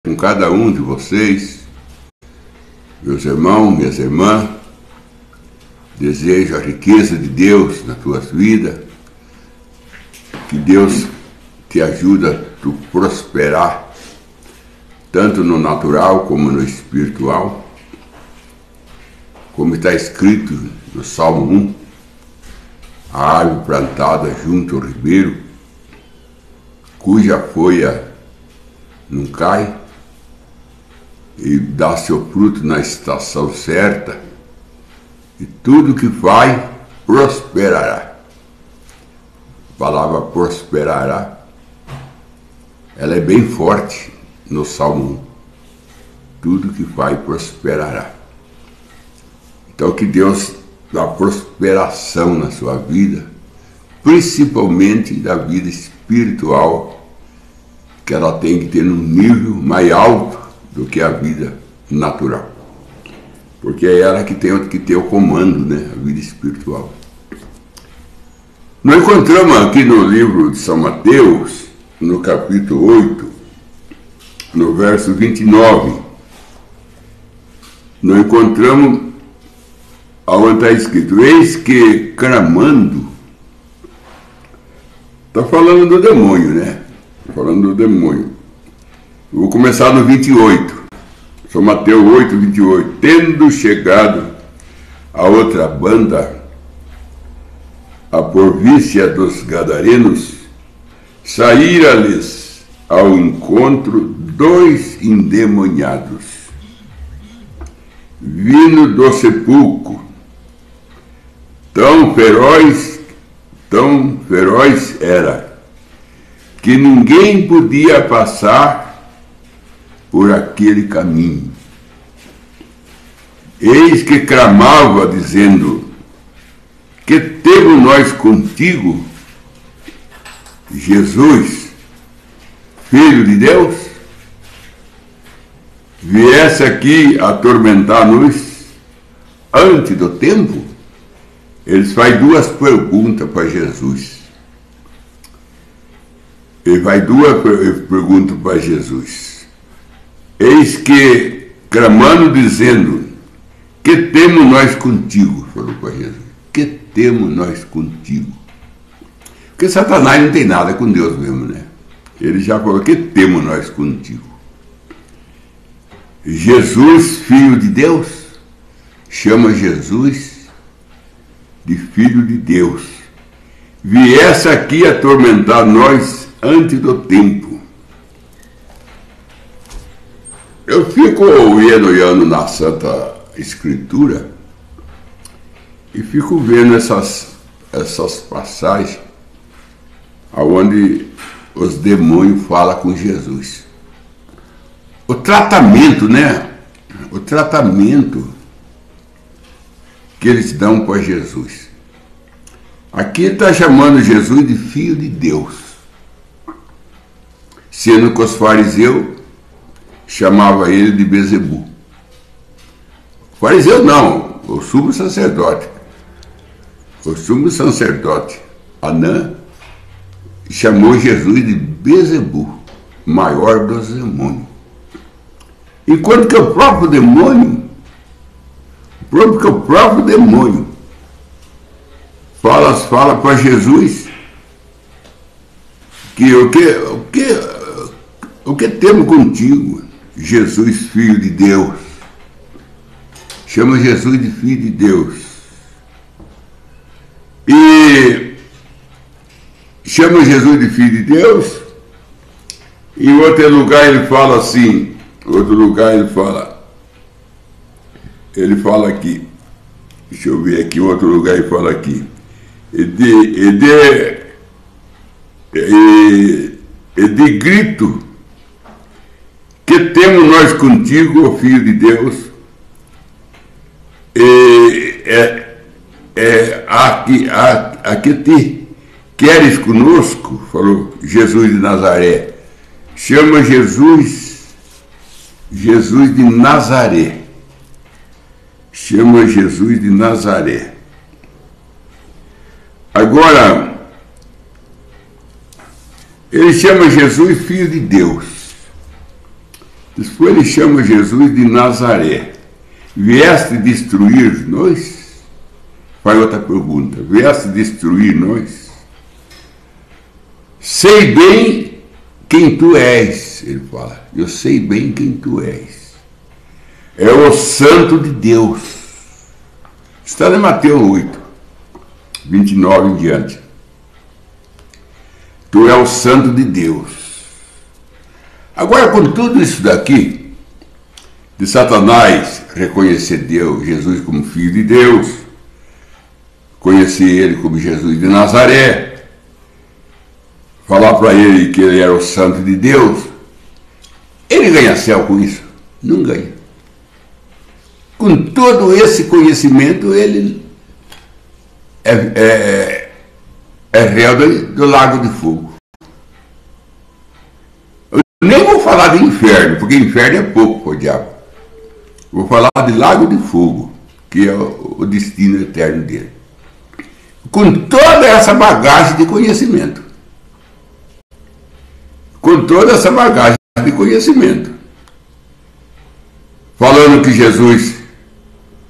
Com cada um de vocês, meus irmãos, minhas irmãs. Desejo a riqueza de Deus na tua vida, que Deus te ajude a tu prosperar, tanto no natural como no espiritual, como está escrito no Salmo 1, a árvore plantada junto ao ribeiro, cuja folha não cai, e dá seu fruto na estação certa, e tudo que vai prosperará. A palavra prosperará, ela é bem forte no Salmo 1. Tudo que vai prosperará. Então que Deus dá prosperação na sua vida, principalmente da vida espiritual, que ela tem que ter um nível mais alto do que a vida natural, porque é ela que tem que ter o comando, né? A vida espiritual. Nós encontramos aqui no livro de São Mateus, no capítulo 8, no verso 29, nós encontramos onde está escrito: eis que clamando. Está falando do demônio, né? Está falando do demônio. Eu vou começar no 28. São Mateus 8, 28. Tendo chegado a outra banda, a província dos Gadarenos, saíra-lhes ao encontro dois endemoniados, vindo do sepulcro, tão feroz era, que ninguém podia passar por aquele caminho. Eis que clamava, dizendo: que temos nós contigo, Jesus, Filho de Deus? Viesse aqui atormentar-nos antes do tempo? Eles fazem duas perguntas para Jesus. Ele faz duas perguntas para Jesus. Eis que, clamando, dizendo: que temos nós contigo? Falou para Jesus. Que temos nós contigo? Porque Satanás não tem nada com Deus mesmo, né? Ele já falou: que temos nós contigo? Jesus, Filho de Deus, chama Jesus de Filho de Deus. Viesse aqui atormentar nós antes do tempo. Eu fico olhando na Santa Escritura e fico vendo essas passagens onde os demônios falam com Jesus. O tratamento, né? O tratamento que eles dão para Jesus. Aqui está chamando Jesus de Filho de Deus, sendo que os fariseus chamava ele de Bezebu. Fariseu não, o sumo sacerdote. O sumo sacerdote, Anã, chamou Jesus de Bezebu, maior dos demônios. Enquanto que o próprio demônio fala para Jesus que o que temos contigo, Jesus, Filho de Deus. Chama Jesus de Filho de Deus. E chama Jesus de Filho de Deus. Em outro lugar ele fala assim, ele fala aqui, deixa eu ver aqui, outro lugar ele fala aqui, de grito: que temos nós contigo, ó Filho de Deus? Aqui te queres conosco? Falou Jesus de Nazaré. Chama Jesus de Nazaré. Chama Jesus de Nazaré. Agora, ele chama Jesus Filho de Deus. Depois ele chama Jesus de Nazaré. Vieste destruir nós? Faz outra pergunta. Vieste destruir nós? Sei bem quem tu és, ele fala. Eu sei bem quem tu és. É o Santo de Deus. Está em Mateus 8, 29 em diante. Tu é o Santo de Deus. Agora, com tudo isso daqui, de Satanás reconhecer Deus, Jesus como Filho de Deus, conhecer ele como Jesus de Nazaré, falar para ele que ele era o Santo de Deus, ele ganha céu com isso? Não ganha. Com todo esse conhecimento, ele é réu do lago de fogo. Nem vou falar de inferno, porque inferno é pouco para o diabo. Vou falar de lago de fogo, que é o destino eterno dele. Com toda essa bagagem de conhecimento. Com toda essa bagagem de conhecimento. Falando que Jesus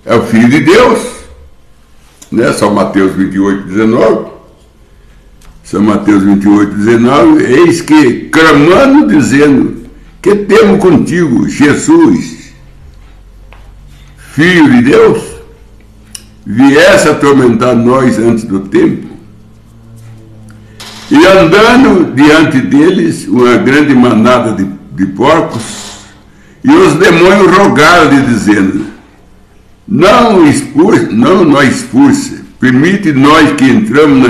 é o Filho de Deus, né? São Mateus 28, 19. São Mateus 28, 19, eis que, clamando, dizendo, que temos contigo, Jesus, Filho de Deus, viesse atormentar nós antes do tempo, e andando diante deles uma grande manada de porcos, e os demônios rogaram-lhe, dizendo, não nós expulse, permite nós que entramos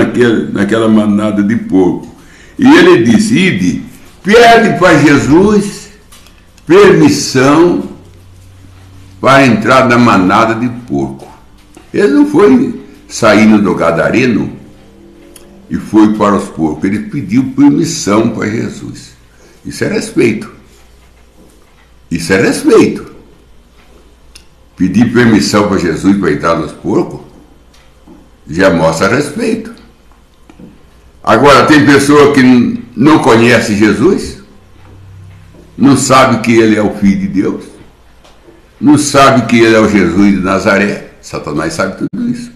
naquela manada de porco. E ele disse, ide, pede para Jesus permissão para entrar na manada de porco. Ele não foi saindo do gadareno e foi para os porcos. Ele pediu permissão para Jesus. Isso é respeito. Isso é respeito. Pedir permissão para Jesus para entrar nos porcos já mostra respeito. Agora, tem pessoa que não conhece Jesus, não sabe que ele é o Filho de Deus, não sabe que ele é o Jesus de Nazaré. Satanás sabe tudo isso.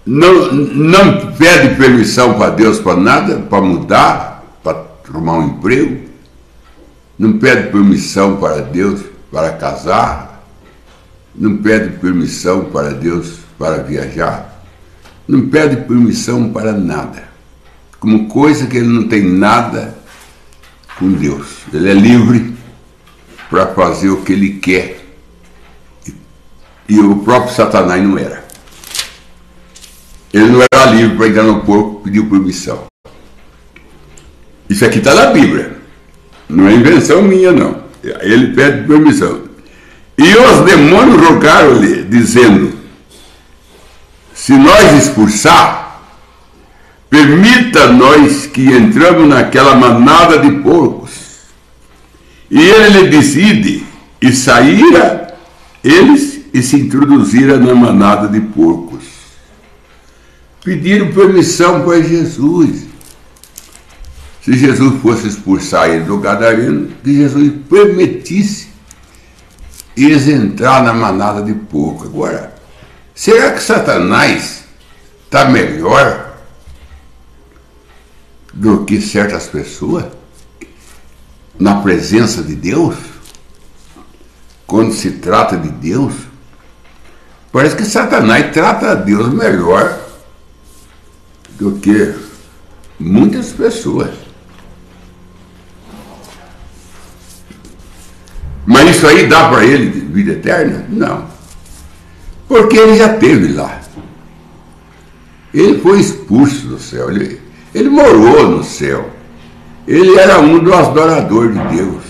Não pede permissão para Deus para nada, para mudar, para arrumar um emprego. Não pede permissão para Deus para casar. Não pede permissão para Deus para viajar. Não pede permissão para nada. Como coisa que ele não tem nada com Deus. Ele é livre para fazer o que ele quer. E o próprio Satanás não era. Ele não era livre para entrar no porco, pediu permissão. Isso aqui está na Bíblia. Não é invenção minha, não. Ele pede permissão. E os demônios rogaram-lhe, dizendo, se nós expulsar, permita-nós que entramos naquela manada de porcos. E ele lhe disse, ide, e saíra eles e se introduziram na manada de porcos. Pediram permissão para Jesus. Se Jesus fosse expulsar ele do gadareno, que Jesus permitisse eles entrar na manada de porco. Agora, será que Satanás está melhor do que certas pessoas na presença de Deus? Quando se trata de Deus, parece que Satanás trata a Deus melhor do que muitas pessoas. Mas isso aí dá para ele vida eterna? Não. Porque ele já teve lá. Ele foi expulso do céu. Ele morou no céu. Ele era um dos adoradores de Deus.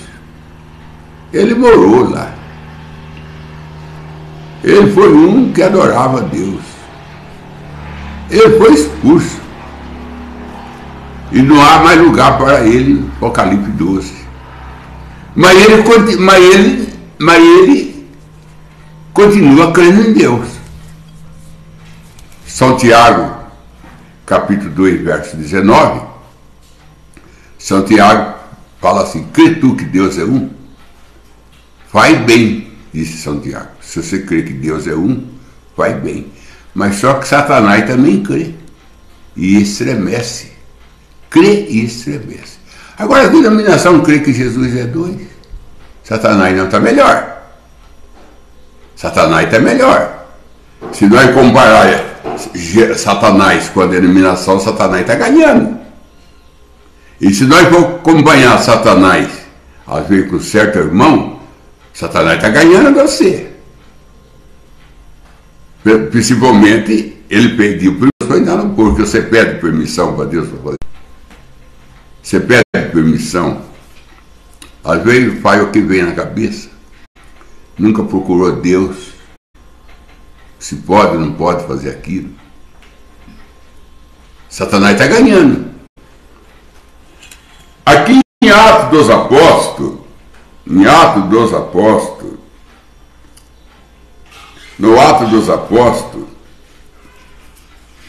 Ele morou lá. Ele foi um que adorava a Deus. Ele foi expulso. E não há mais lugar para ele, Apocalipse 12. Mas ele continua crendo em Deus. São Tiago, capítulo 2, verso 19. São Tiago, fala assim: crê tu que Deus é um? Faz bem, disse São Tiago. Se você crê que Deus é um, faz bem. Mas só que Satanás também crê e estremece. Crê e estremece. Agora a denominação crê que Jesus é dois. Satanás não está melhor. Satanás está melhor. Se nós comparar Satanás com a denominação, Satanás está ganhando. E se nós for acompanhar Satanás, às vezes com certo irmão, Satanás está ganhando de você. Principalmente, ele pediu permissão, ainda não, porque você pede permissão para Deus para fazer. Você pede permissão, às vezes faz o que vem na cabeça. Nunca procurou Deus, se pode ou não pode fazer aquilo. Satanás está ganhando. Aqui em Atos dos Apóstolos, no Atos dos Apóstolos,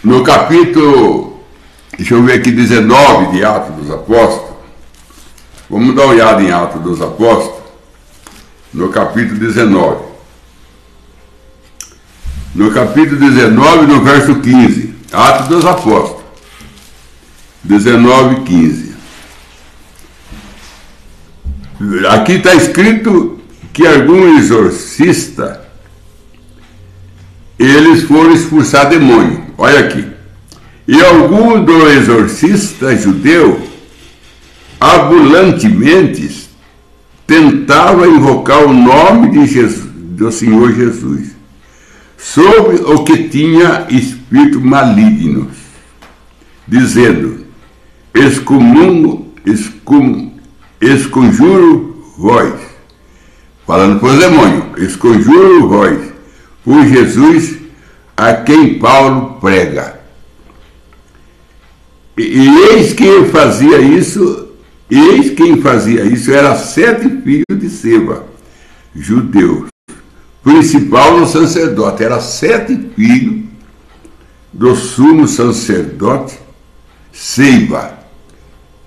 no capítulo, deixa eu ver aqui, 19 de Atos dos Apóstolos, vamos dar uma olhada em Atos dos Apóstolos, no capítulo 19. No capítulo 19, no verso 15, Atos dos Apóstolos, 19, 15. Aqui está escrito que algum exorcista, eles foram expulsar demônio. Olha aqui. E algum do exorcista judeu, ambulantemente, tentava invocar o nome de Jesus, do Senhor Jesus, sobre o que tinha espírito malignos, dizendo: esconjuro vós, falando para os demônios, esconjuro vós, por Jesus a quem Paulo prega. E eis quem fazia isso era 7 filhos de Seva, judeus, principal do sacerdote. Era 7 filhos do sumo sacerdote Seva.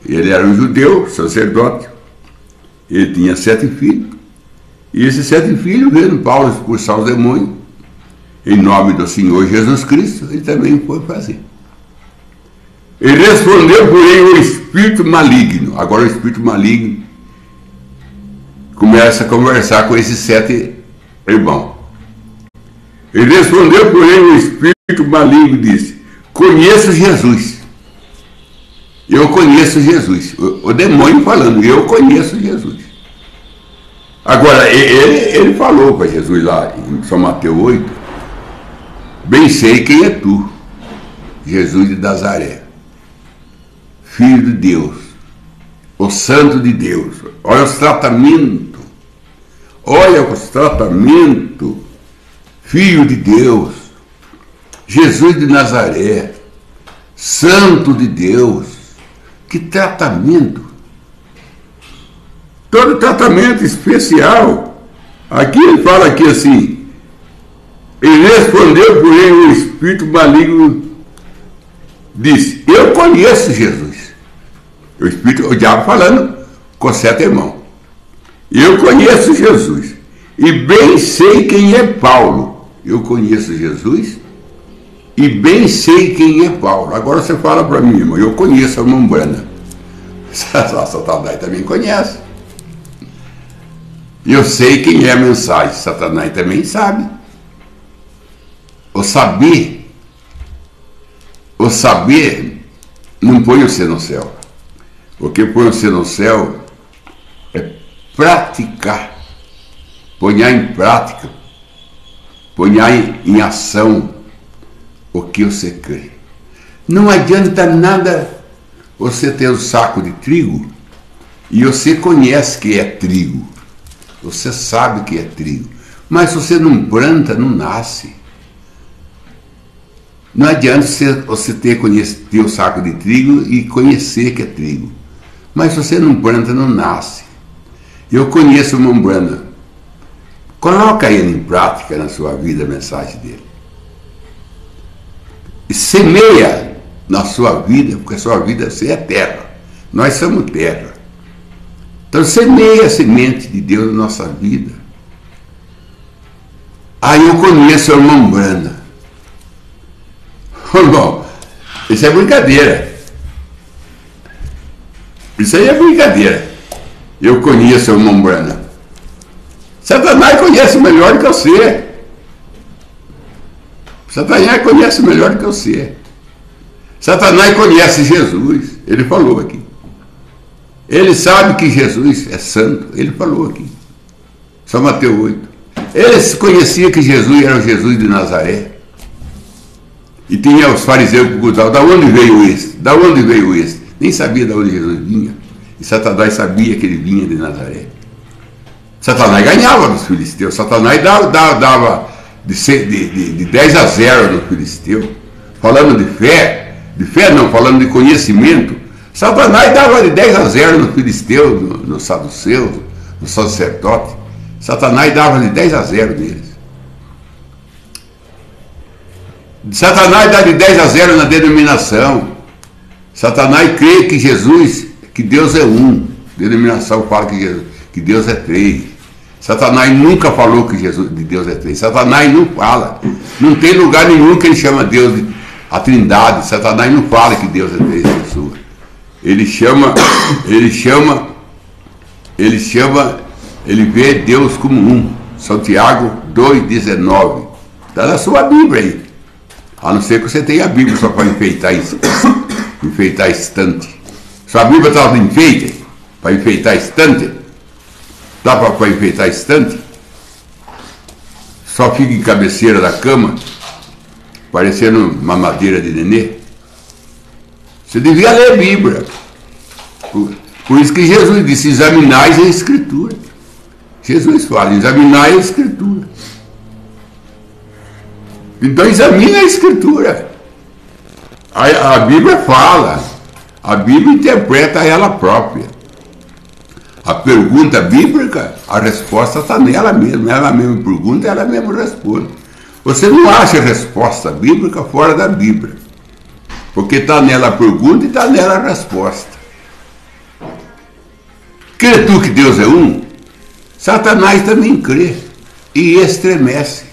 Ele era um judeu, sacerdote, ele tinha 7 filhos, e esses 7 filhos, vendo Paulo expulsar os demônios, em nome do Senhor Jesus Cristo, ele também foi fazer. Ele respondeu, porém, o espírito maligno. Agora o espírito maligno começa a conversar com esses 7 irmãos. Ele respondeu, porém, o espírito maligno disse: conheço Jesus. Eu conheço Jesus. O demônio falando: eu conheço Jesus. Agora, ele falou para Jesus lá em São Mateus 8: bem sei quem é tu, Jesus de Nazaré, Filho de Deus, o Santo de Deus. Olha os tratamentos. Olha os tratamentos. Filho de Deus, Jesus de Nazaré, Santo de Deus. Que tratamento! Todo tratamento especial. Aqui ele fala aqui assim: ele respondeu, porém, o espírito maligno disse: eu conheço Jesus. O diabo falando com 7 irmãos. Eu conheço Jesus. E bem sei quem é Paulo. Eu conheço Jesus e bem sei quem é Paulo. Agora você fala para mim, irmão: eu conheço a irmã Brana. Satanás também conhece. Eu sei quem é a mensagem. Satanás também sabe. O saber não põe você no céu. O que põe você no céu é praticar, ponhar em prática, ponhar em ação o que você crê. Não adianta nada você ter um saco de trigo e você conhece que é trigo, você sabe que é trigo, mas se você não planta, não nasce. Não adianta você ter o saco de trigo e conhecer que é trigo, mas se você não planta, não nasce. Eu conheço o irmão Brana. Coloca ele em prática na sua vida a mensagem dele. E semeia na sua vida, porque a sua vida é terra. Nós somos terra. Então semeia a semente de Deus na nossa vida. Aí eu conheço a irmã Branda. Irmão, isso é brincadeira. Isso aí é brincadeira. Eu conheço a irmã Branda. Satanás conhece melhor do que você. Satanás conhece melhor do que você. Satanás conhece Jesus. Ele falou aqui. Ele sabe que Jesus é santo. Ele falou aqui. São Mateus 8. Ele conhecia que Jesus era o Jesus de Nazaré. E tinha os fariseus que perguntavam, da onde veio esse? Da onde veio esse? Nem sabia de onde Jesus vinha. E Satanás sabia que ele vinha de Nazaré. Satanás ganhava dos filisteus. Satanás dava de 10 a 0 no filisteu. Falando de fé não, falando de conhecimento. Satanás dava de 10 a 0 no filisteu, no saduceu, no sacerdote. Satanás dava de 10 a 0 neles. Satanás dá de 10 a 0 na denominação. Satanás crê que Jesus, que Deus é um. Denominação fala que Deus é três. Satanás nunca falou que de Deus é três. Satanás não fala. Não tem lugar nenhum que ele chama Deus de a Trindade. Satanás não fala que Deus é três pessoas. Ele vê Deus como um. São Tiago 2,19. Está na sua Bíblia aí. A não ser que você tenha a Bíblia só para enfeitar isso. Enfeitar estante. Sua Bíblia está de enfeite? Para enfeitar estante? Dá para enfeitar estante? Só fica em cabeceira da cama, parecendo uma madeira de nenê? Você devia ler a Bíblia. Por isso que Jesus disse, examinais a Escritura. Jesus fala, examinai a Escritura. Então examine a Escritura. A Bíblia fala, a Bíblia interpreta ela própria. A pergunta bíblica, a resposta está nela mesma. Ela mesma pergunta, ela mesma responde. Você não acha a resposta bíblica fora da Bíblia. Porque está nela a pergunta e está nela a resposta. Crê tu que Deus é um? Satanás também crê e estremece.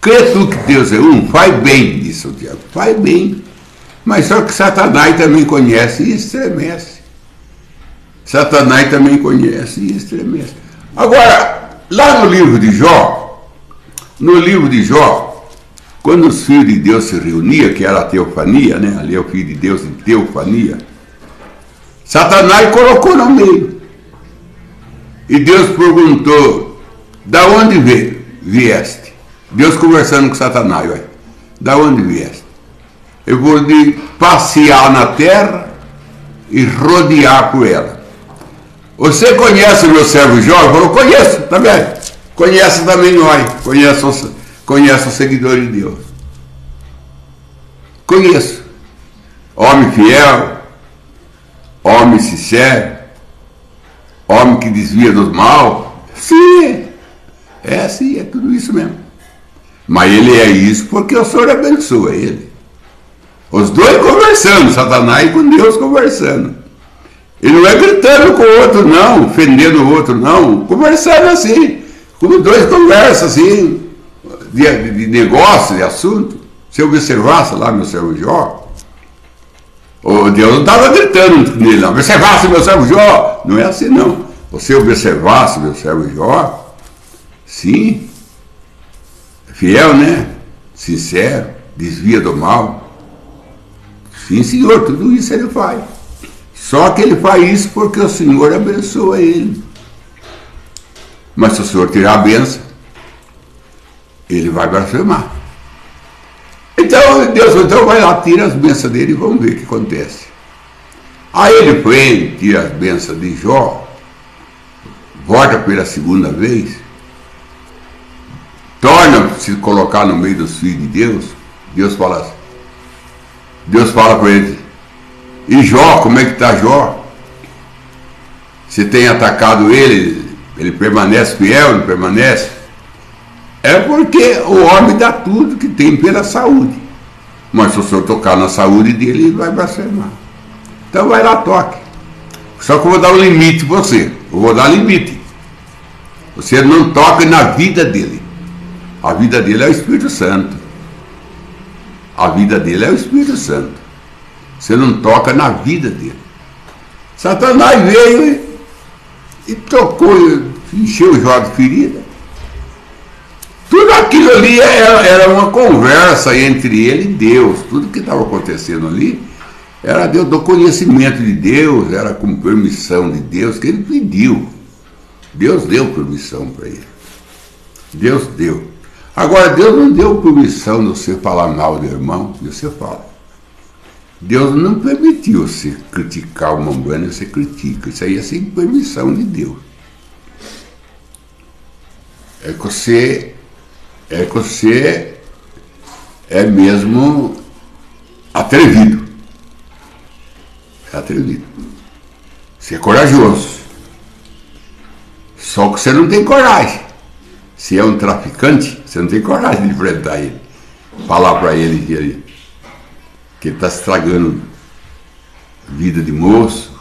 Crê tu que Deus é um? Faz bem, disse o diabo, faz bem. Mas só que Satanás também conhece e estremece. Satanás também conhece e estremece. Agora, lá no livro de Jó, quando os filhos de Deus se reuniam, que era a teofania, né? Ali é o Filho de Deus em teofania, Satanás colocou no meio. E Deus perguntou, da onde vieste? Deus conversando com Satanás, ué, da onde vieste? Eu vou de passear na terra e rodear por ela. Você conhece o meu servo Jó? Ele falou, conheço, tá vendo? Conhece também nós, conhece o seguidor de Deus. Conheço. Homem fiel, homem sincero, homem que desvia do mal. Sim, sim, é tudo isso mesmo. Mas ele é isso porque o Senhor abençoa ele. Os dois conversando, Satanás com Deus conversando. Ele não é gritando com o outro, não, ofendendo o outro, não. Conversando assim, como dois conversam assim, de negócio, de assunto. Se eu observasse lá meu servo Jó, Deus não estava gritando nele, não. Observasse meu servo Jó. Não é assim, não. Você observasse meu servo Jó, sim, fiel, né? Sincero, desvia do mal. Sim, senhor, tudo isso ele faz. Só que ele faz isso porque o Senhor abençoa ele. Mas se o Senhor tirar a bênção, ele vai blasfemar. Então Deus vai lá, tira as bênçãos dele e vamos ver o que acontece. Aí ele vem, tira as bênçãos de Jó, volta pela segunda vez, torna a se colocar no meio dos filhos de Deus. Deus fala para ele, e Jó, como é que está Jó? Você tem atacado ele permanece fiel, não permanece? É porque o homem dá tudo que tem pela saúde. Mas se o senhor tocar na saúde dele, ele vai blasfemar. Então vai lá, toque. Só que eu vou dar um limite para você. Eu vou dar limite. Você não toca na vida dele. A vida dele é o Espírito Santo. A vida dele é o Espírito Santo. Você não toca na vida dele. Satanás veio e tocou, encheu o Jó de ferida. Tudo aquilo ali era uma conversa entre ele e Deus. Tudo que estava acontecendo ali era Deus, do conhecimento de Deus, era com permissão de Deus, que ele pediu. Deus deu permissão para ele. Deus deu. Agora, Deus não deu permissão de você falar mal do irmão, e você fala. Deus não permitiu você criticar o Mombrana, você critica. Isso aí é sem permissão de Deus. É que você é mesmo atrevido. É atrevido. Você é corajoso. Só que você não tem coragem. Se é um traficante, você não tem coragem de enfrentar ele. Falar para ele que ele está estragando vida de moço,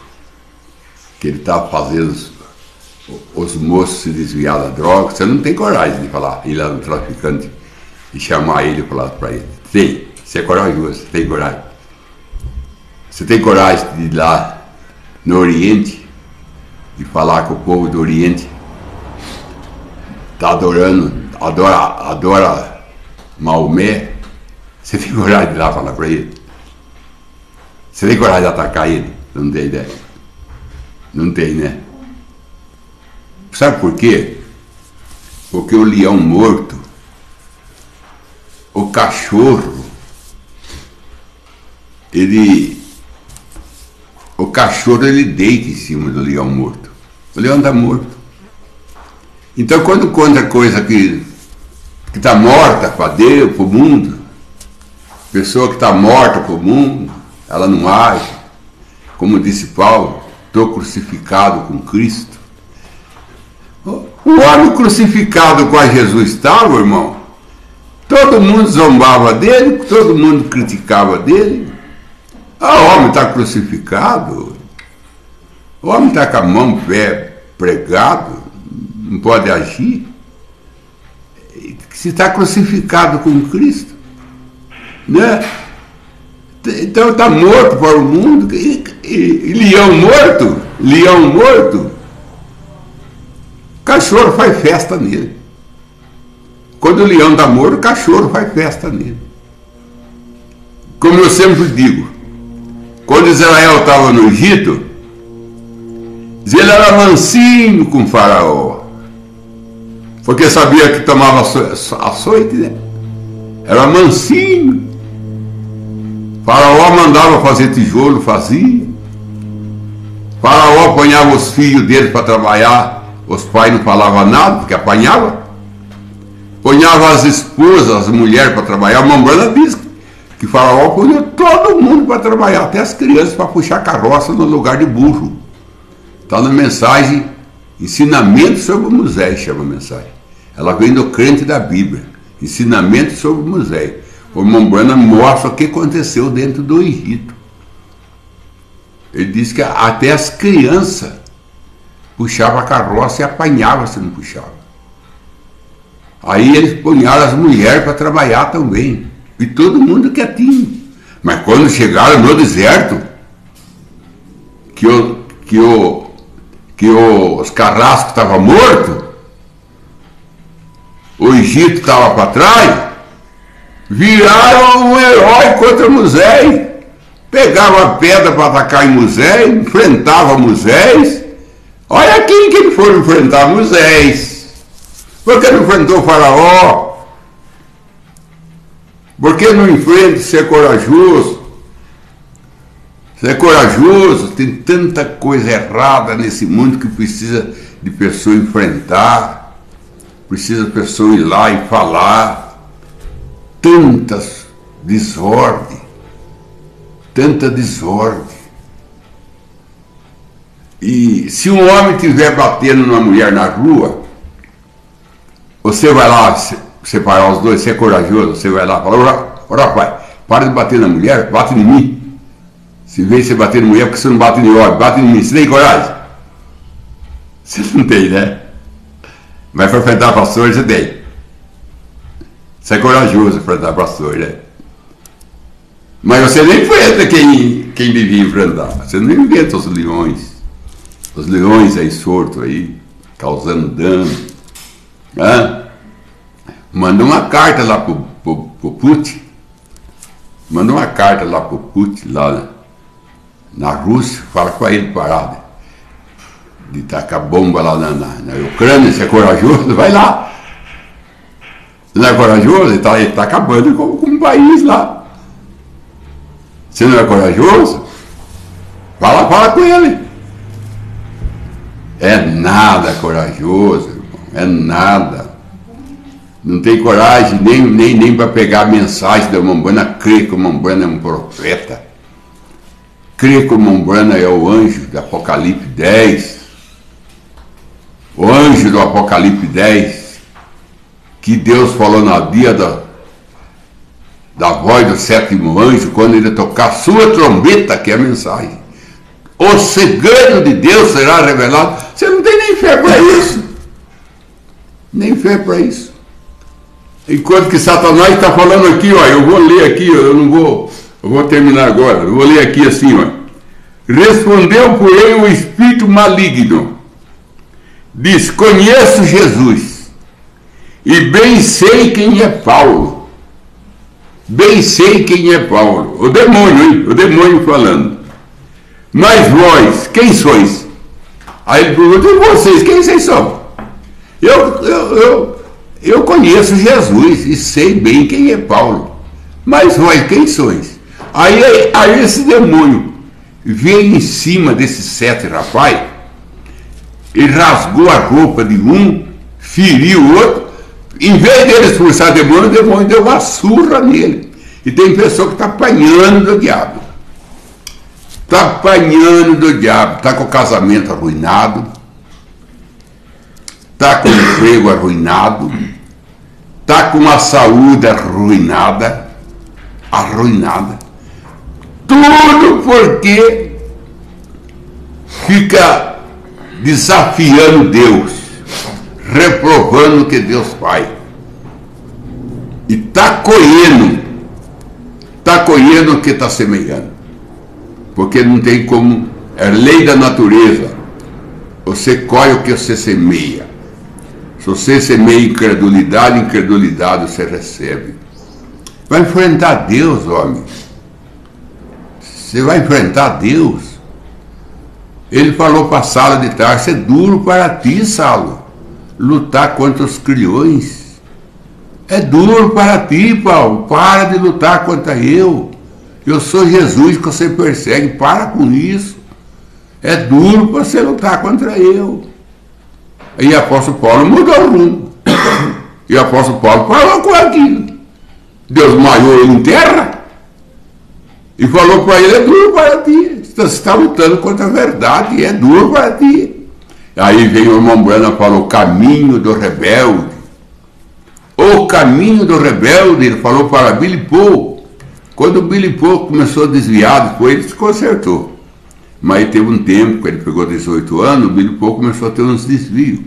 que ele está fazendo os moços se desviar da droga. Você não tem coragem de falar, ir lá no traficante e chamar ele e falar para ele. Tem, você é corajoso, você tem coragem. Você tem coragem de ir lá no Oriente e falar com o povo do Oriente está adora Maomé. Você tem coragem de ir lá falar para ele? Você tem coragem de atacar ele? Não tem ideia. Não tem, né? Sabe por quê? Porque o leão morto, o cachorro, ele deita em cima do leão morto. O leão está morto. Então, quando conta coisa que está morta para Deus, para o mundo, pessoa que está morta para o mundo, ela não age. Como disse Paulo, estou crucificado com Cristo. O homem crucificado com Jesus estava, irmão. Todo mundo zombava dele, todo mundo criticava dele. O homem está crucificado. O homem está com a mão pregado, não pode agir. Se está crucificado com Cristo, né? Então está morto para o mundo. E leão morto, cachorro faz festa nele. Quando o leão está morto, o cachorro faz festa nele. Como eu sempre digo, quando Israel estava no Egito, ele era mansinho com Faraó, porque sabia que tomava açoite, né? Era mansinho. Faraó mandava fazer tijolo, fazia. Faraó apanhava os filhos dele para trabalhar, os pais não falavam nada, porque apanhava. Apanhava as esposas, as mulheres para trabalhar. A Mombrana diz que Faraó punha todo mundo para trabalhar, até as crianças para puxar carroça no lugar de burro. Está na mensagem, Ensinamento sobre Moisés, chama a mensagem. Ela vem do crente da Bíblia, Ensinamento sobre Moisés. O Mombrana mostra o que aconteceu dentro do Egito. Ele diz que até as crianças puxavam a carroça e apanhavam se não puxava. Aí eles punharam as mulheres para trabalhar também. E todo mundo quietinho. Mas quando chegaram no deserto, os carrascos estavam mortos, o Egito estava para trás, viraram um herói contra Moisés. Pegava a pedra para atacar em Moisés, enfrentava Moisés. Olha quem que eles foram enfrentar, Moisés. Por que não enfrentou o Faraó? Por que não enfrenta ser corajoso? Ser corajoso, tem tanta coisa errada nesse mundo que precisa de pessoa enfrentar, precisa de pessoa ir lá e falar. Tantas desordem, tanta desordem. E se um homem estiver batendo numa mulher na rua, você vai lá separar os dois, você é corajoso, você vai lá e fala: ora pai, para de bater na mulher, bate em mim. Se vê você bater na mulher, porque você não bate em homem, bate em mim, você tem coragem? Você não tem, né? Mas para enfrentar pastor, você tem. Você é corajoso para enfrentar pastor, né? Mas você não enfrenta quem devia enfrentar. Você não inventa os leões. Os leões aí soltos aí, causando dano. Né? Manda uma carta lá pro Putin. Manda uma carta lá pro Putin, lá na Rússia. Fala com ele parar de tacar bomba lá na Ucrânia. Você é corajoso? Vai lá. Você não é corajoso? Ele tá acabando com um país lá. Você não é corajoso? Fala com ele. É nada corajoso, irmão. É nada. Não tem coragem nem para pegar a mensagem da Mombrana, crer que o Mombrana é um profeta. Crer que o Mombrana é o anjo do Apocalipse 10. O anjo do Apocalipse 10. Que Deus falou no dia da voz do sétimo anjo, quando ele tocar a sua trombeta, que é a mensagem. O segredo de Deus será revelado. Você não tem nem fé para isso. Nem fé para isso. Enquanto que Satanás está falando aqui, ó, eu vou ler aqui, eu vou terminar agora, eu vou ler aqui assim, ó. Respondeu, porém, o espírito maligno. Diz, conheço Jesus, e bem sei quem é Paulo. Bem sei quem é Paulo. O demônio, hein? O demônio falando. Mas vós, quem sois? Aí ele pergunta, e vocês, quem vocês são? Eu conheço Jesus e sei bem quem é Paulo. Mas vós, quem sois? Aí esse demônio veio em cima desses 7 rapazes e rasgou a roupa de um, feriu o outro. Em vez dele expulsar o demônio deu uma surra nele. E tem pessoa que está apanhando do diabo. Está apanhando do diabo. Está com o casamento arruinado. Está com o emprego arruinado. Está com a saúde arruinada. Arruinada. Tudo porque fica desafiando Deus, reprovando o que Deus faz. E está colhendo o que está semeando. Porque não tem como, é lei da natureza. Você colhe o que você semeia. Se você semeia incredulidade você recebe. Vai enfrentar Deus, homem. Você vai enfrentar Deus. Ele falou para Saulo de Tarso, é duro para ti, Saulo, lutar contra os criões. É duro para ti, Paulo. Para de lutar contra eu. Eu sou Jesus que você persegue. Para com isso. É duro para você lutar contra eu. E o apóstolo Paulo mudou o rumo. E o apóstolo Paulo falou com aquilo. Deus maiou ele em terra e falou para ele, é duro para ti. Você está lutando contra a verdade, é duro para ti. Aí veio o irmão Brana e falou, o caminho do rebelde. O caminho do rebelde, ele falou para Billy Paul. Quando o Billy Paul começou a desviar, depois ele se consertou. Mas teve um tempo, quando ele pegou 18 anos, o Billy Paul começou a ter uns desvios.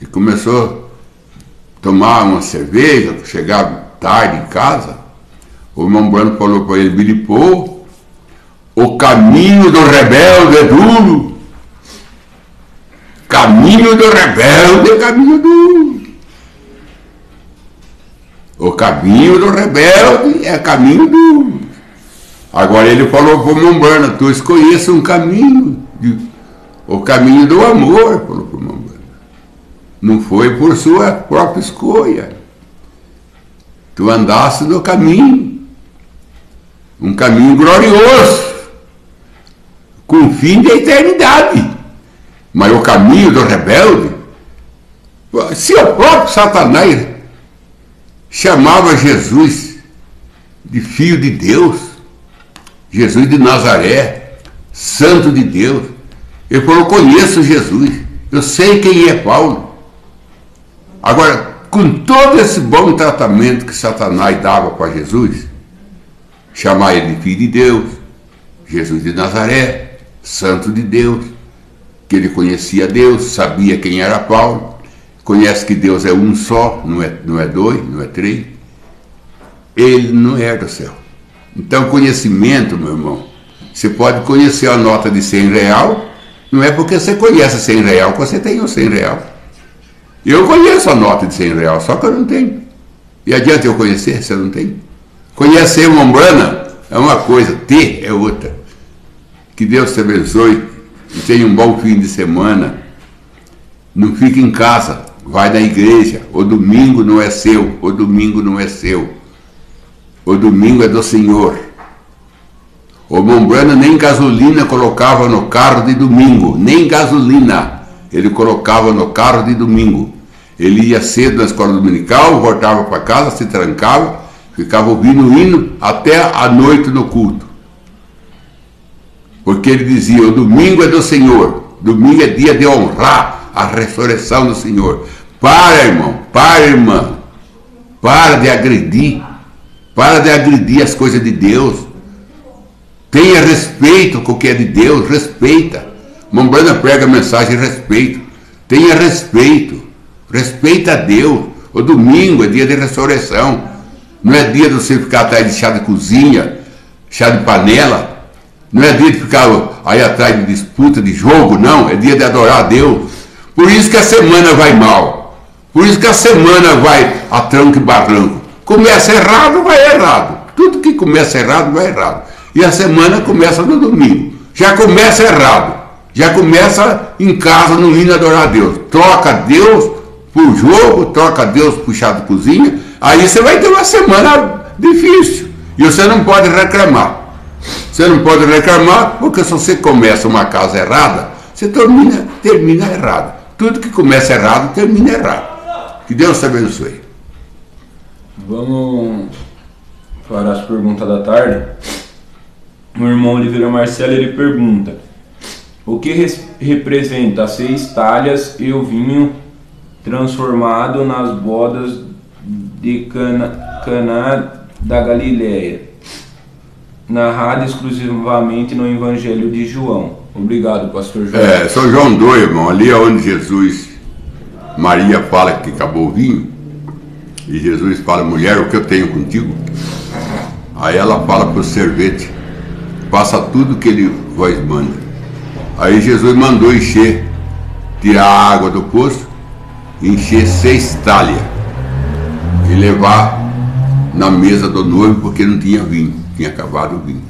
E começou a tomar uma cerveja, chegar tarde em casa. O irmão Brano falou para ele, Billy Paul, o caminho do rebelde é duro. Caminho do rebelde é caminho duro. O caminho do rebelde é caminho duro. Agora ele falou para o irmão Brano, tu escolhesse um caminho, o caminho do amor, falou para o irmão Brano. Não foi por sua própria escolha. Tu andasse no caminho, um caminho glorioso, com fim da eternidade. Mas o caminho do rebelde, se o próprio Satanás chamava Jesus de filho de Deus, Jesus de Nazaré, santo de Deus, ele falou, conheço Jesus, eu sei quem é Paulo. Agora, com todo esse bom tratamento que Satanás dava para Jesus, chamar ele de filho de Deus, Jesus de Nazaré, santo de Deus, que ele conhecia Deus, sabia quem era Paulo, conhece que Deus é um só, não é dois, não é três. Ele não é do céu. Então, conhecimento, meu irmão, você pode conhecer a nota de 100 real, não é porque você conhece 100 real que você tem o 100 real. Eu conheço a nota de 100 real, só que eu não tenho. E adianta eu conhecer se eu não tenho? Conhecer uma Umbrana é uma coisa, ter é outra. Que Deus te abençoe e tenha um bom fim de semana. Não fique em casa, vai na igreja. O domingo não é seu, o domingo não é seu. O domingo é do Senhor. O Umbrana nem gasolina colocava no carro de domingo, nem gasolina ele colocava no carro de domingo. Ele ia cedo na escola dominical, voltava para casa, se trancava, ficava ouvindo o hino até a noite no culto. Porque ele dizia, o domingo é do Senhor, domingo é dia de honrar a ressurreição do Senhor. Para, irmão, para, irmã, para de agredir as coisas de Deus. Tenha respeito com o que é de Deus, respeita. Umbrana prega a mensagem de respeito. Tenha respeito, respeita a Deus. O domingo é dia de ressurreição. Não é dia de você ficar atrás de chá de cozinha, chá de panela. Não é dia de ficar aí atrás de disputa, de jogo, não. É dia de adorar a Deus. Por isso que a semana vai mal. Por isso que a semana vai a tranco e barranco. Começa errado, vai errado. Tudo que começa errado, vai errado. E a semana começa no domingo. Já começa errado. Já começa em casa, no hino, adorar a Deus. Troca Deus por jogo, troca Deus por chá de cozinha. Aí você vai ter uma semana difícil. E você não pode reclamar. Você não pode reclamar, porque se você começa uma casa errada, você termina errado. Tudo que começa errado, termina errado. Que Deus te abençoe. Vamos para as perguntas da tarde. O irmão Oliveira Marcelo, ele pergunta: o que representa as 6 talhas e o vinho transformado nas bodas de Caná da Galileia, narrado exclusivamente no Evangelho de João? Obrigado, pastor João. São João 2, irmão, ali é onde Maria fala que acabou o vinho, e Jesus fala, mulher, o que eu tenho contigo? Aí ela fala para o servente, passa tudo que ele vos manda. Aí Jesus mandou tirar a água do poço, encher 6 talhas e levar na mesa do noivo, porque não tinha vinho, tinha acabado o vinho.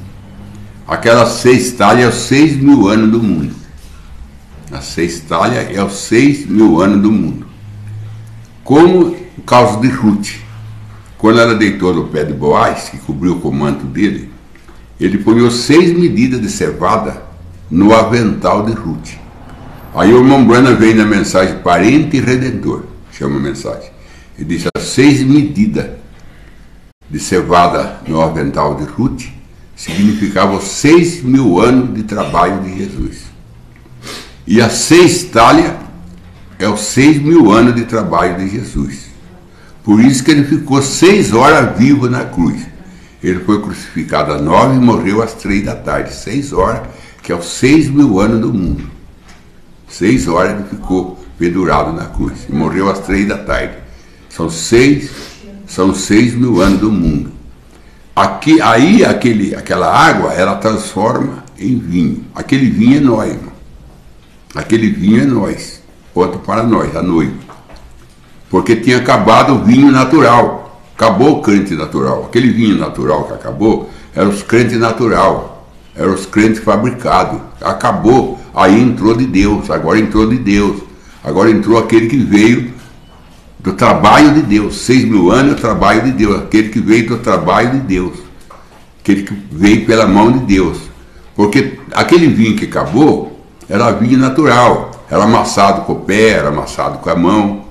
Aquelas 6 talhas é os 6.000 anos do mundo. As 6 talhas é os 6.000 anos do mundo. Como o caso de Ruth, quando ela deitou no pé de Boaz, que cobriu com o manto dele, ele punhou 6 medidas de cevada no avental de Ruth. Aí o irmão Branham vem na mensagem parente e redentor, chama a mensagem. Ele diz as 6 medidas de cevada no avental de Ruth significavam 6.000 anos de trabalho de Jesus. E as 6 talhas é os 6.000 anos de trabalho de Jesus. Por isso que ele ficou 6 horas vivo na cruz. Ele foi crucificado às 9 e morreu às 3 da tarde. 6 horas, que é os 6.000 anos do mundo. 6 horas ele ficou pendurado na cruz. E morreu às 3 da tarde. São 6.000 anos do mundo. Aquela água, ela transforma em vinho. Aquele vinho é nós, irmão. Aquele vinho é nós. Outro para nós, a noiva. Porque tinha acabado o vinho natural. Acabou o crente natural. Aquele vinho natural que acabou, eram os crentes natural. Eram os crentes fabricados. Acabou. Aí entrou de Deus. Agora entrou de Deus. Agora entrou aquele que veio do trabalho de Deus. 6.000 anos é o trabalho de Deus. Aquele que veio do trabalho de Deus. Aquele que veio pela mão de Deus. Porque aquele vinho que acabou era vinho natural. Era amassado com o pé, era amassado com a mão.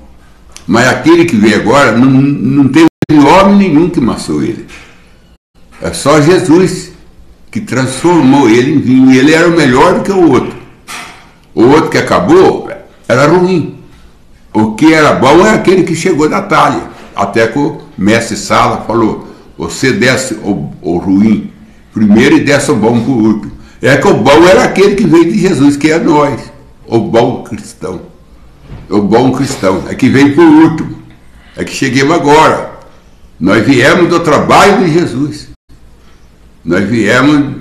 Mas aquele que veio agora, não teve homem nenhum que amassou ele. É só Jesus que transformou ele em vinho. E ele era melhor do que o outro. O outro que acabou era ruim. O que era bom é aquele que chegou da talha. Até que o mestre Sala falou, você desce o ruim primeiro e desce o bom por último. É que o bom era aquele que veio de Jesus, que é nós. o bom cristão. O bom cristão é que vem por último, é que cheguemos agora. Nós viemos do trabalho de Jesus, nós viemos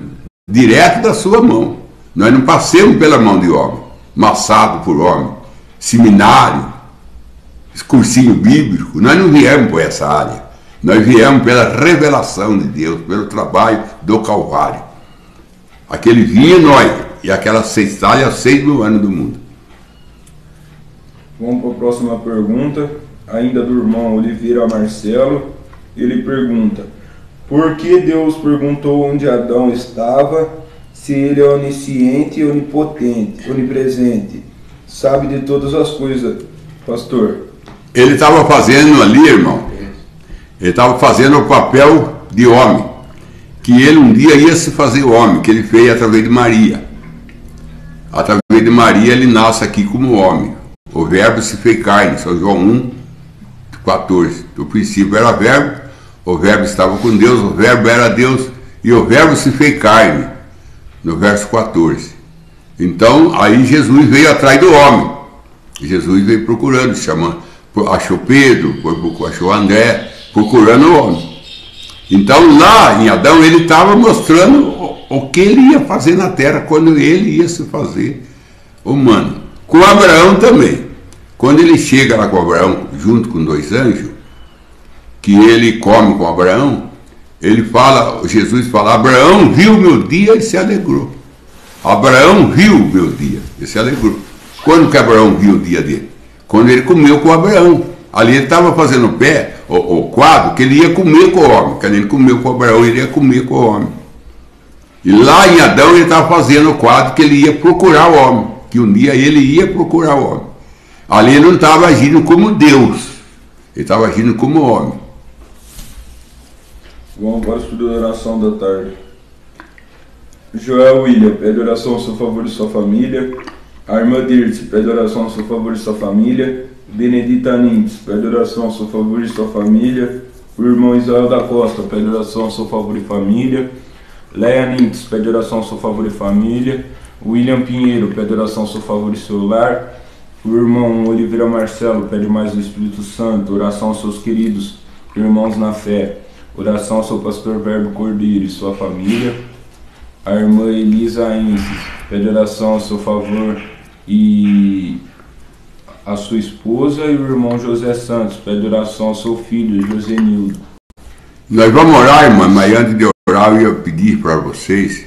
direto da sua mão, nós não passemos pela mão de homem, massado por homem, seminário, cursinho bíblico, nós não viemos por essa área, nós viemos pela revelação de Deus, pelo trabalho do Calvário. Aquele vinha nós, e aquelas 6 talhas, 6 mil anos do mundo. Vamos para a próxima pergunta, ainda do irmão Oliveira Marcelo. Ele pergunta: por que Deus perguntou onde Adão estava, se ele é onisciente, onipotente, onipresente, sabe de todas as coisas, pastor? Ele estava fazendo ali, irmão, ele estava fazendo o papel de homem, que ele um dia ia se fazer homem, que ele fez através de Maria. Através de Maria ele nasce aqui como homem. O verbo se fez carne, São João 1, 14. No princípio era verbo, o verbo estava com Deus, o verbo era Deus, e o verbo se fez carne, no verso 14. Então, aí Jesus veio atrás do homem. Jesus veio procurando, chamando, achou Pedro, achou André, procurando o homem. Então, lá em Adão, ele estava mostrando o que ele ia fazer na terra, quando ele ia se fazer humano. Com Abraão também. Quando ele chega lá com Abraão, junto com 2 anjos, que ele come com Abraão, ele fala, Jesus fala: Abraão viu meu dia e se alegrou. Abraão viu meu dia e se alegrou. Quando que Abraão viu o dia dele? Quando ele comeu com Abraão. Ali ele estava fazendo o pé, o quadro, que ele ia comer com o homem. Quando ele comeu com Abraão, ele ia comer com o homem. E lá em Adão ele estava fazendo o quadro que ele ia procurar o homem. Que um dia ele ia procurar o homem. Ali ele não estava agindo como Deus, ele estava agindo como homem. Vamos para o estudo da oração da tarde. Joel William pede oração a seu favor e sua família. A irmã Dirce pede oração a seu favor e sua família. Benedita Nintes pede oração a seu favor e sua família. O irmão Israel da Costa pede oração a seu favor e família. Leia Nintes pede oração a seu favor e família. William Pinheiro pede oração a seu favor e seu lar. O irmão Oliveira Marcelo pede mais do Espírito Santo, oração aos seus queridos irmãos na fé, oração ao seu pastor Verbo Cordeiro e sua família. A irmã Elisa Enses pede oração ao seu favor e a sua esposa. E o irmão José Santos pede oração ao seu filho Josenildo. Nós vamos orar, irmã, mas antes de orar eu ia pedir para vocês,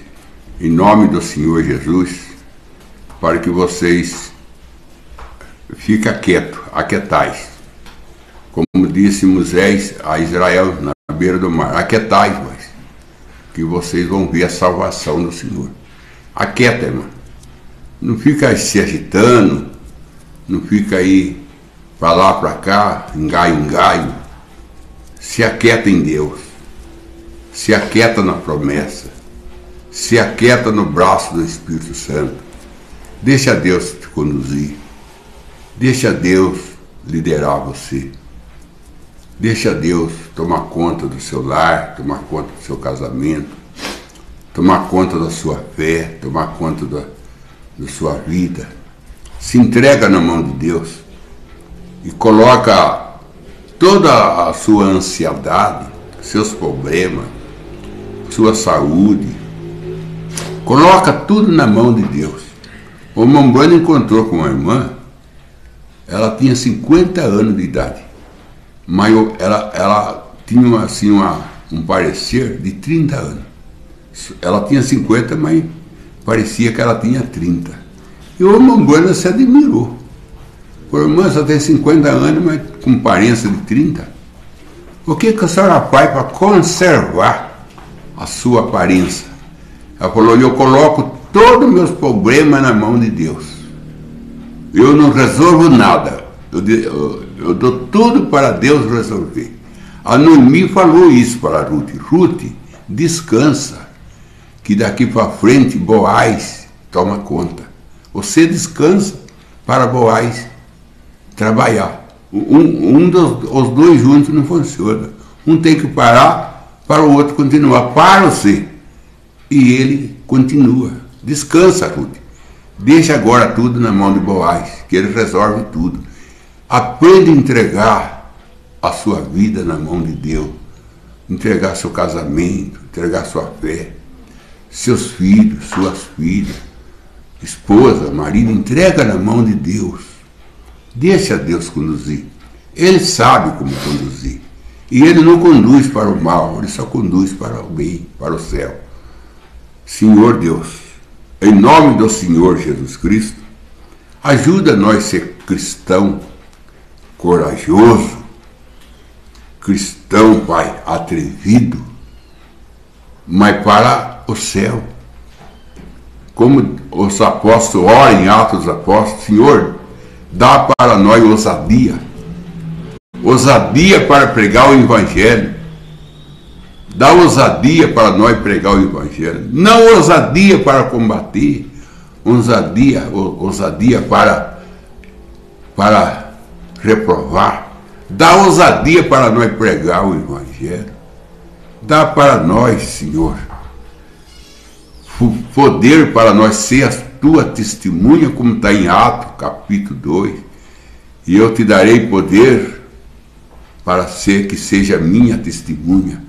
em nome do Senhor Jesus, para que vocês fiquem quietos, aquietais. Como disse Moisés a Israel na beira do mar: aquietai-vos, que vocês vão ver a salvação do Senhor. Aquieta, irmão. Não fica se agitando, não fica aí para lá, para cá, engaio, engaio. Se aquieta em Deus, se aquieta na promessa, se aquieta no braço do Espírito Santo. Deixa Deus te conduzir, deixa Deus liderar você, deixa Deus tomar conta do seu lar, tomar conta do seu casamento, tomar conta da sua fé, tomar conta da sua vida. Se entrega na mão de Deus e coloca toda a sua ansiedade, seus problemas, sua saúde, coloca tudo na mão de Deus. O irmão Bruno encontrou com uma irmã, ela tinha 50 anos de idade, mas ela tinha assim um parecer de 30 anos. Ela tinha 50, mas parecia que ela tinha 30. E o irmão Bruno se admirou. O irmão só tem 50 anos, mas com aparência de 30. O que a senhora faz para conservar a sua aparência? Ela falou: eu coloco todos os meus problemas na mão de Deus. Eu não resolvo nada. Eu dou tudo para Deus resolver. A Noemi falou isso para Ruth. Ruth, descansa, que daqui para frente Boaz toma conta. Você descansa para Boaz trabalhar. Os dois juntos não funciona. Um tem que parar para o outro continuar. Para você. E ele continua. Descansa, Ruth. Deixa agora tudo na mão de Boaz, que ele resolve tudo. Aprenda a entregar a sua vida na mão de Deus. Entregar seu casamento, entregar sua fé, seus filhos, suas filhas, esposa, marido, entrega na mão de Deus. Deixa Deus conduzir. Ele sabe como conduzir. E ele não conduz para o mal, ele só conduz para o bem, para o céu. Senhor Deus, em nome do Senhor Jesus Cristo, ajuda nós a ser cristão corajoso, cristão, Pai, atrevido, mas para o céu. Como os apóstolos oram em Atos dos Apóstolos, Senhor, dá para nós ousadia. Ousadia para pregar o Evangelho. Dá ousadia para nós pregar o Evangelho. Não ousadia para combater. Ousadia para reprovar. Dá ousadia para nós pregar o Evangelho. Dá para nós, Senhor, poder para nós ser a tua testemunha, como está em Atos, capítulo 2. E eu te darei poder para ser que seja minha testemunha.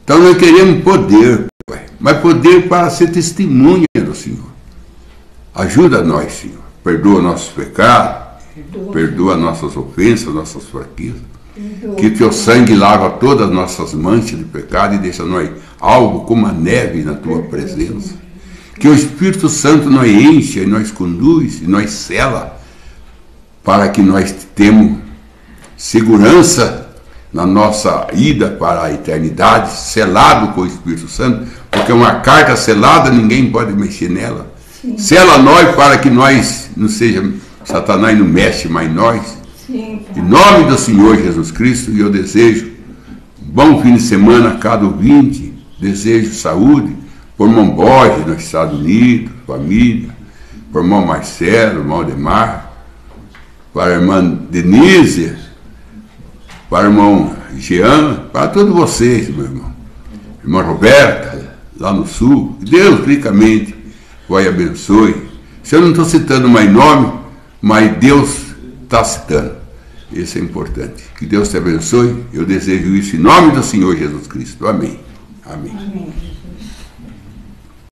Então nós queremos poder, Pai, mas poder para ser testemunha do Senhor. Ajuda nós, Senhor. Perdoa nossos pecados, perdoa nossas ofensas, nossas fraquezas. Que teu sangue lava todas as nossas manchas de pecado e deixa nós algo como a neve na tua presença. Que o Espírito Santo nos enche e nos conduz e nos sela para que nós tenhamos segurança na nossa ida para a eternidade, selado com o Espírito Santo, porque uma carta selada ninguém pode mexer nela. Sim. Sela nós para que nós não seja, Satanás não mexe mais nós. Sim. Em nome do Senhor Jesus Cristo, eu desejo um bom fim de semana a cada ouvinte, desejo saúde, por irmão Borges nos Estados Unidos, família, por irmão Marcelo, irmão Demar, para a irmã Denise, para o irmão Jean, para todos vocês, meu irmão. Irmã Roberta, lá no sul, Deus ricamente vai abençoe. Se eu não estou citando mais nome, mas Deus está citando. Isso é importante. Que Deus te abençoe. Eu desejo isso em nome do Senhor Jesus Cristo. Amém. Amém. Amém.